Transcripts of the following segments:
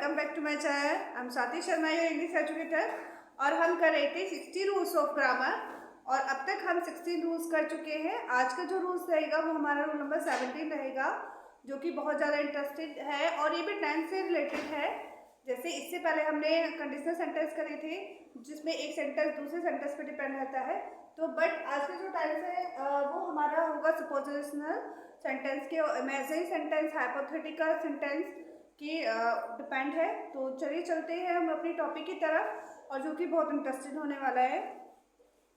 Welcome back to my channel. I am Swati Sharma, your English educator. और हम कर रहे थे 60 रूल्स ऑफ ग्रामर और अब तक हम 16 रूल्स कर चुके हैं। आज का जो रूल्स रहेगा वो हमारा रूल नंबर 17 रहेगा, जो कि बहुत ज़्यादा इंटरेस्टिंग है और ये भी टेंस से रिलेटेड है। जैसे इससे पहले हमने कंडीशनल सेंटेंस करे थे जिसमें एक सेंटेंस दूसरे सेंटेंस पे डिपेंड रहता है, तो बट आज का जो टाइम है वो हमारा होगा सपोजिशनल सेंटेंस के, इमेजिनरी सेंटेंस, हाइपोथेटिकल सेंटेंस की डिपेंड है। तो चलिए चलते हैं हम अपनी टॉपिक की तरफ, और जो कि बहुत इंटरेस्टिंग होने वाला है।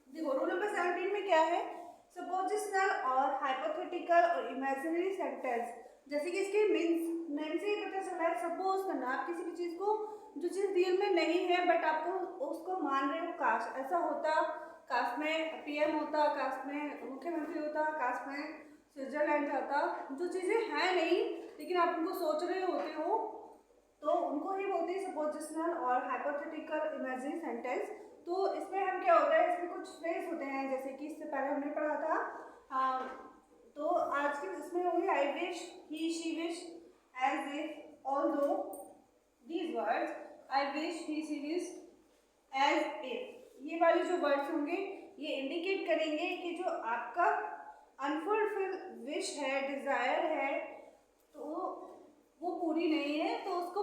देखो रूल नंबर 17 में क्या है, सपोजिशनल और हाइपोथेटिकल और इमेजिनरी सेंटेंस। जैसे कि इसके नेम से ही पता चला है, सपोज करना। आप किसी भी चीज़ को, जो चीज़ रियल में नहीं है बट आपको उसको मान रहे हो, काश ऐसा होता, काश में पीएम होता, काश में मुख्यमंत्री होता, काश में स्विट्जरलैंड जाता। जो चीज़ें हैं नहीं लेकिन आप उनको सोच रहे होते हो, तो उनको ही बोलते हैं सपोजिशनल और हाइपोथेटिकल इमेजिनरी सेंटेंस। तो इसमें हम क्या होता है, इसमें कुछ फ्रेज होते हैं, जैसे कि इससे पहले हमने पढ़ा था। तो आज के इसमें होंगे I wish, he, she wish, as if, although. These words I wish, he, she wish, as if, ये वाले जो वर्ड्स होंगे ये इंडिकेट करेंगे कि जो आपका अनफुलफिल्ड विश है, डिज़ायर है, तो वो पूरी नहीं है। तो उसको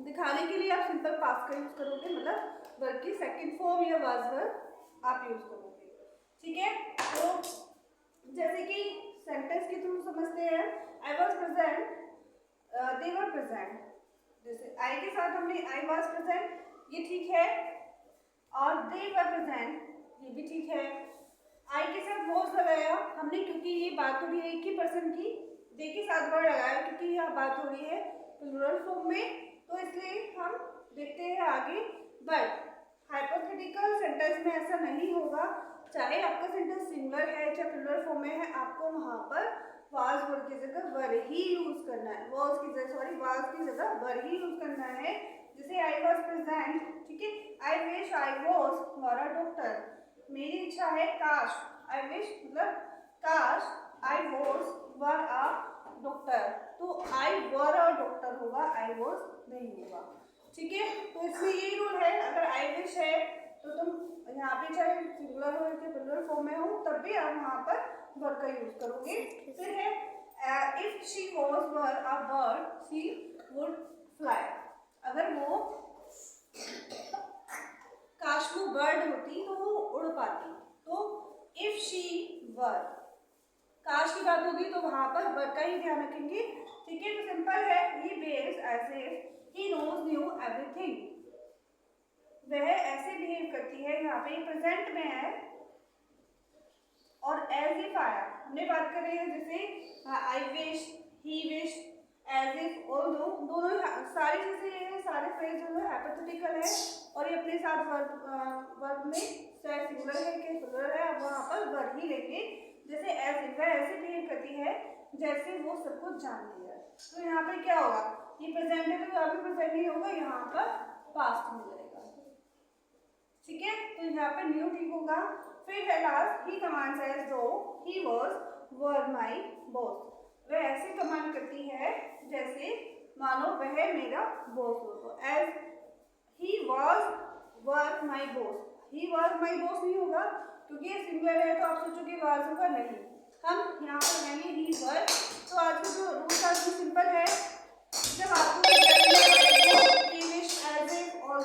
दिखाने के लिए आप सिंपल पास्ट का यूज़ करोगे, मतलब वर्ब की सेकंड फॉर्म या वाज वर्ब आप यूज़ करोगे। ठीक है, तो जैसे कि सेंटेंस की तुम समझते हैं, I was present, they were present. जैसे आई के साथ हमने आई वॉज प्रेजेंट, ये ठीक है, और दे वर प्रेजेंट, ये भी ठीक है। आई के साथ वॉज लगाया हमने क्योंकि ये बात हो रही है एक ही पर्सन की। दे के साथ वर्ड लगाया क्योंकि यह बात हो रही है प्लूरल फॉर्म में, तो इसलिए हम देखते हैं आगे। बट हाइपोथेटिकल सेंटेंस में ऐसा नहीं होगा, चाहे आपका सेंटेंस सिंगुलर है चाहे प्लूरल फॉर्म में है, आपको वहाँ पर वाज वर्ड की जगह वर ही यूज करना है। वाज की जगह वर ही यूज करना है। जैसे आई वॉज प्रेजेंट, ठीक है, I wish I was were a doctor. मेरी इच्छा है काश, आई विश मतलब काश, I was were a doctor. तो आई वर अ डॉक्टर होगा, आई वॉज नहीं होगा। ठीक है, तो इसमें यही रूल है, अगर आई विश है तो तुम यहाँ पे चाहे सिंगुलर हो या प्लूरल फॉर्म में हो तब भी आप वहाँ पर वर का यूज करोगे। फिर है if she was were a bird she would fly. अगर वो काश वो बर्ड होती तो वो उड़ पाती। तो इफ शी वर, काश की बात होगी तो वहां पर वर का ही ध्यान रखेंगे। ठीक है, तो सिंपल है, he behaves as if he knows knew everything. वह ऐसे बिहेव करती है, यहाँ पे प्रेजेंट में है और एज इफ आया। हमने बात कर रहे हैं जैसे I wish, he wish, as if, although, दोनों सारी चीजें, सारे फ्रेज जो है हाइपोथेटिकल है और ये अपने साथ वर्ब में चाहे सिंगुलर है कि प्लूरल है, अब वहाँ पर वर्ब ही लेंगे। जैसे एज इफ, वह ऐसे बिहेव करती है जैसे वो सब कुछ जानती है। तो यहाँ पे क्या होगा, ये प्रेजेंट है तो यहाँ पे प्रेजेंट नहीं होगा, यहाँ पर पास्ट में जाएगा। ठीक है, तो यहाँ पे न्यू ठीक होगा। फिर है लास्ट, ही कमांड्स एज दो ही वाज वर माय बॉस। वह ऐसे कमांड करती है जैसे मानो वह मेरा बॉस हो। तो as he was were my boss, he was my boss नहीं होगा क्योंकि ये सिंगुलर है, तो आप सोचोगे वाज होगा, नहीं, हम यहाँ पर लेंगे ही वर। तो आज का जो रूल था वो सिंपल है, जब आपको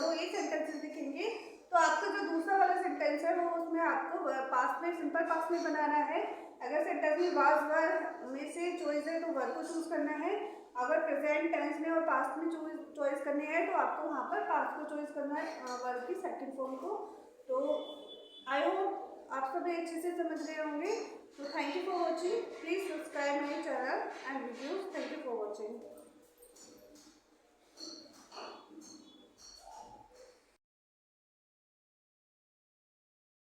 ये सेंटेंसेस दिखेंगे तो आपका जो दूसरा वाला सेंटेंस है वो उसमें आपको पास्ट में, सिंपल पास्ट में बनाना है। अगर सेंटेंस में वाज वर में से चॉइस है तो वर को चूज करना है, अगर प्रेजेंट टेंस में और पास्ट में चॉइस करनी है तो आपको वहाँ पर पास्ट को चॉइस करना है, वर्ब की सेकंड फॉर्म को। तो आई होप आप सभी अच्छे से समझ रहे होंगे। तो thank you for watching, please subscribe my channel.